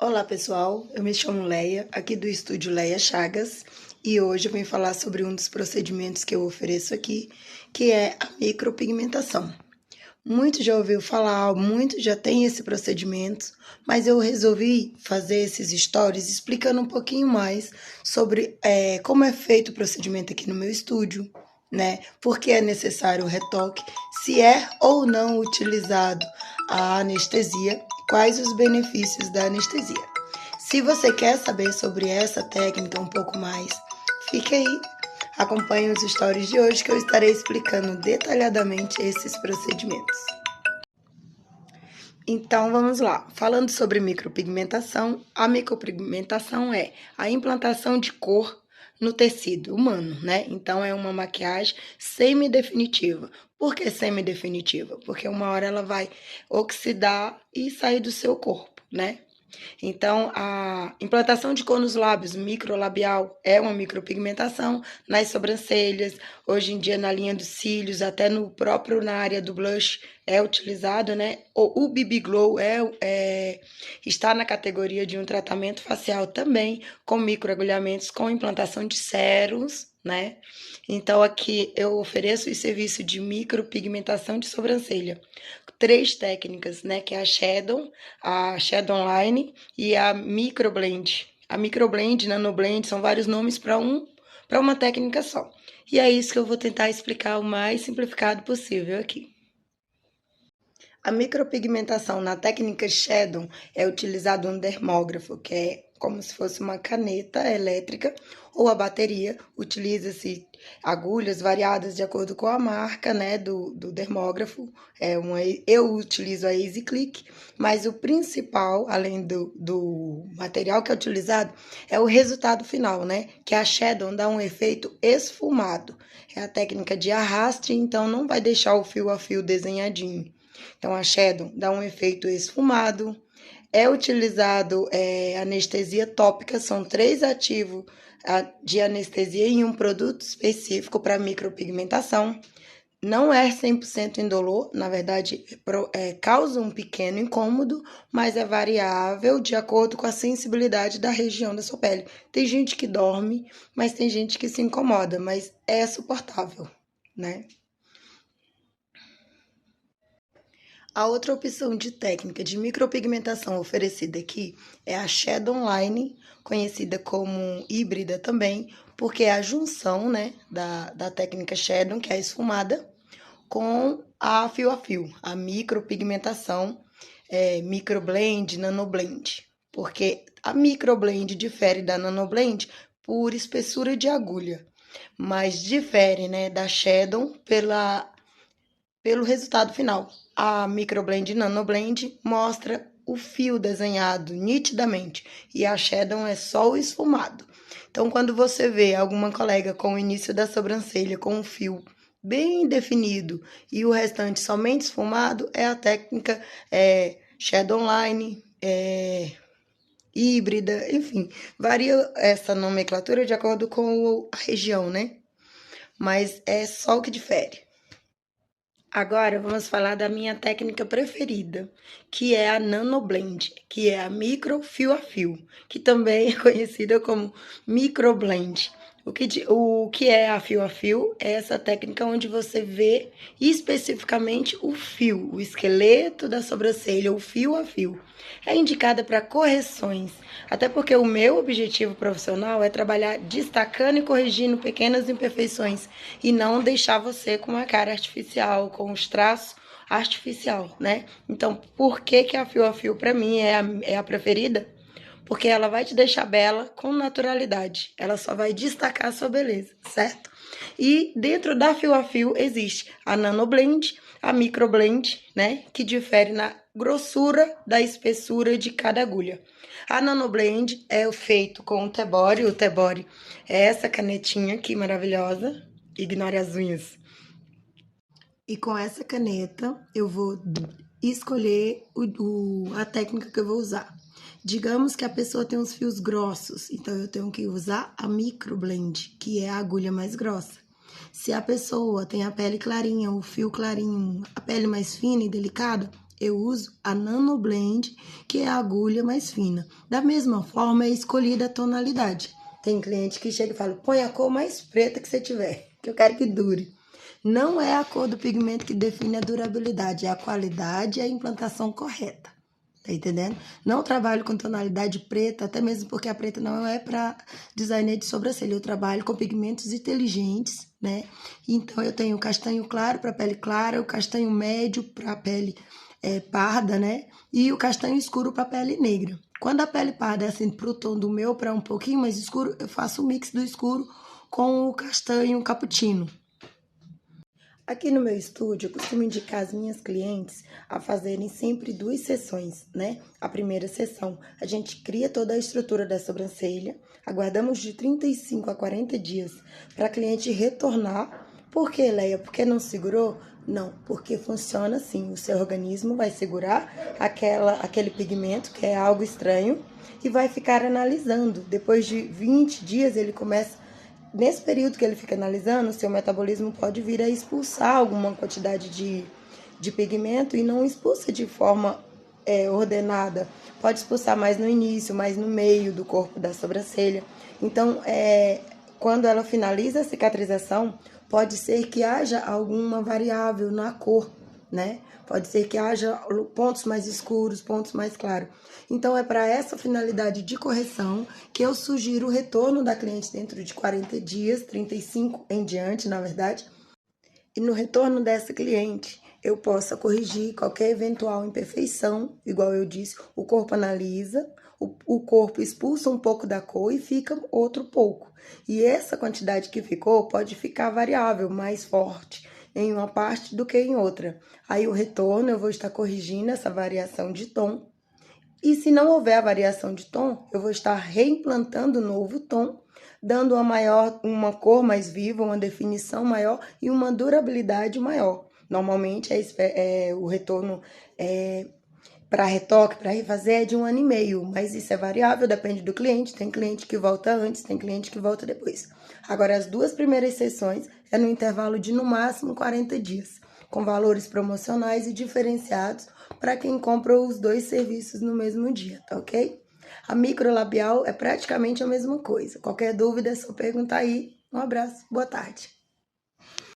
Olá pessoal, eu me chamo Leia, aqui do estúdio Leia Chagas, e hoje eu vim falar sobre um dos procedimentos que eu ofereço aqui, que é a micropigmentação. Muito já ouviu falar, muito já tem esse procedimento, mas eu resolvi fazer esses stories explicando um pouquinho mais sobre como é feito o procedimento aqui no meu estúdio, né? Por que é necessário o retoque, se é ou não utilizado a anestesia, quais os benefícios da anestesia. Se você quer saber sobre essa técnica um pouco mais, fique aí, acompanhe os stories de hoje que eu estarei explicando detalhadamente esses procedimentos. Então vamos lá. Falando sobre micropigmentação, a micropigmentação é a implantação de cor no tecido humano, né? Então é uma maquiagem semidefinitiva. Por que semidefinitiva? Porque uma hora ela vai oxidar e sair do seu corpo, né? Então, a implantação de cor nos lábios, microlabial, é uma micropigmentação nas sobrancelhas, hoje em dia na linha dos cílios, até no próprio na área do blush é utilizado, né? O BB Glow está na categoria de um tratamento facial também, com microagulhamentos, com implantação de sérums, né? Então, aqui eu ofereço o serviço de micropigmentação de sobrancelha. Três técnicas, né? Que é a Shadow Line e a Microblend. A Microblend, Nanoblend, são vários nomes para uma técnica só. E é isso que eu vou tentar explicar o mais simplificado possível aqui. A micropigmentação na técnica Shadow é utilizado um dermógrafo, que é como se fosse uma caneta elétrica ou a bateria. Utiliza-se agulhas variadas de acordo com a marca, né, do dermógrafo. Eu utilizo a Easy Click, mas o principal, além do material que é utilizado, é o resultado final, né, que a Shadow dá um efeito esfumado. É a técnica de arraste, então não vai deixar o fio a fio desenhadinho. Então, a Shadow dá um efeito esfumado. É utilizado anestesia tópica, são 3 ativos de anestesia em um produto específico para micropigmentação. Não é 100% indolor, na verdade, causa um pequeno incômodo, mas é variável de acordo com a sensibilidade da região da sua pele. Tem gente que dorme, mas tem gente que se incomoda, mas é suportável, né? A outra opção de técnica de micropigmentação oferecida aqui é a Shadow Line, conhecida como híbrida também, porque é a junção, né, da técnica Shadow, que é a esfumada, com a fio, a micropigmentação, microblend, nanoblend. Porque a microblend difere da nanoblend por espessura de agulha, mas difere, né, da Shadow pelo resultado final. A Microblend Nanoblend mostra o fio desenhado nitidamente e a Shadow é só o esfumado. Então, quando você vê alguma colega com o início da sobrancelha com um fio bem definido e o restante somente esfumado, é a técnica Shadow Line, híbrida, enfim, varia essa nomenclatura de acordo com a região, né? Mas é só o que difere. Agora vamos falar da minha técnica preferida, que é a Nanoblend, que é a micro fio a fio, que também é conhecida como microblend. O que é a fio a fio? É essa técnica onde você vê especificamente o fio, o esqueleto da sobrancelha, o fio a fio. É indicada para correções, até porque o meu objetivo profissional é trabalhar destacando e corrigindo pequenas imperfeições e não deixar você com uma cara artificial, com os traços artificial, né? Então, por que a fio para mim é a preferida? Porque ela vai te deixar bela com naturalidade. Ela só vai destacar a sua beleza, certo? E dentro da fio a fio existe a nanoblend, a microblend, né? Que difere na grossura da espessura de cada agulha. A nanoblend é feito com o Tebori. O Tebori é essa canetinha aqui maravilhosa. Ignore as unhas. E com essa caneta eu vou escolher a técnica que eu vou usar. Digamos que a pessoa tem uns fios grossos, então eu tenho que usar a microblend, que é a agulha mais grossa. Se a pessoa tem a pele clarinha, o fio clarinho, a pele mais fina e delicada, eu uso a Nano Blend, que é a agulha mais fina. Da mesma forma, é escolhida a tonalidade. Tem cliente que chega e fala, põe a cor mais preta que você tiver, que eu quero que dure. Não é a cor do pigmento que define a durabilidade, é a qualidade e a implantação correta. Tá entendendo? Não trabalho com tonalidade preta, até mesmo porque a preta não é para designer de sobrancelha. Eu trabalho com pigmentos inteligentes, né? Então, eu tenho o castanho claro para pele clara, o castanho médio para pele parda, né? E o castanho escuro para pele negra. Quando a pele parda é assim pro tom do meu, para um pouquinho mais escuro, eu faço o mix do escuro com o castanho cappuccino. Aqui no meu estúdio, eu costumo indicar as minhas clientes a fazerem sempre 2 sessões, né? A primeira sessão, a gente cria toda a estrutura da sobrancelha, aguardamos de 35 a 40 dias para a cliente retornar. Por que, Leia? Porque não segurou? Não, porque funciona assim, o seu organismo vai segurar aquele pigmento, que é algo estranho, e vai ficar analisando. Depois de 20 dias, ele começa. Nesse período que ele fica analisando, o seu metabolismo pode vir a expulsar alguma quantidade de pigmento e não expulsa de forma ordenada. Pode expulsar mais no início, mais no meio do corpo da sobrancelha. Então, quando ela finaliza a cicatrização, pode ser que haja alguma variável na cor, né? Pode ser que haja pontos mais escuros, pontos mais claros. Então, é para essa finalidade de correção que eu sugiro o retorno da cliente dentro de 40 dias, 35 em diante, na verdade. E no retorno dessa cliente, eu possa corrigir qualquer eventual imperfeição, igual eu disse, o corpo analisa, o corpo expulsa um pouco da cor e fica outro pouco. E essa quantidade que ficou pode ficar variável, mais forte em uma parte do que em outra. Aí o retorno eu vou estar corrigindo essa variação de tom. E se não houver a variação de tom, eu vou estar reimplantando um novo tom, dando uma cor mais viva, uma definição maior e uma durabilidade maior. Normalmente o retorno para retoque, para refazer é de 1 ano e meio, mas isso é variável, depende do cliente. Tem cliente que volta antes, tem cliente que volta depois. Agora, as 2 primeiras sessões é no intervalo de no máximo 40 dias, com valores promocionais e diferenciados para quem compra os 2 serviços no mesmo dia, tá ok? A microlabial é praticamente a mesma coisa. Qualquer dúvida é só perguntar aí. Um abraço, boa tarde.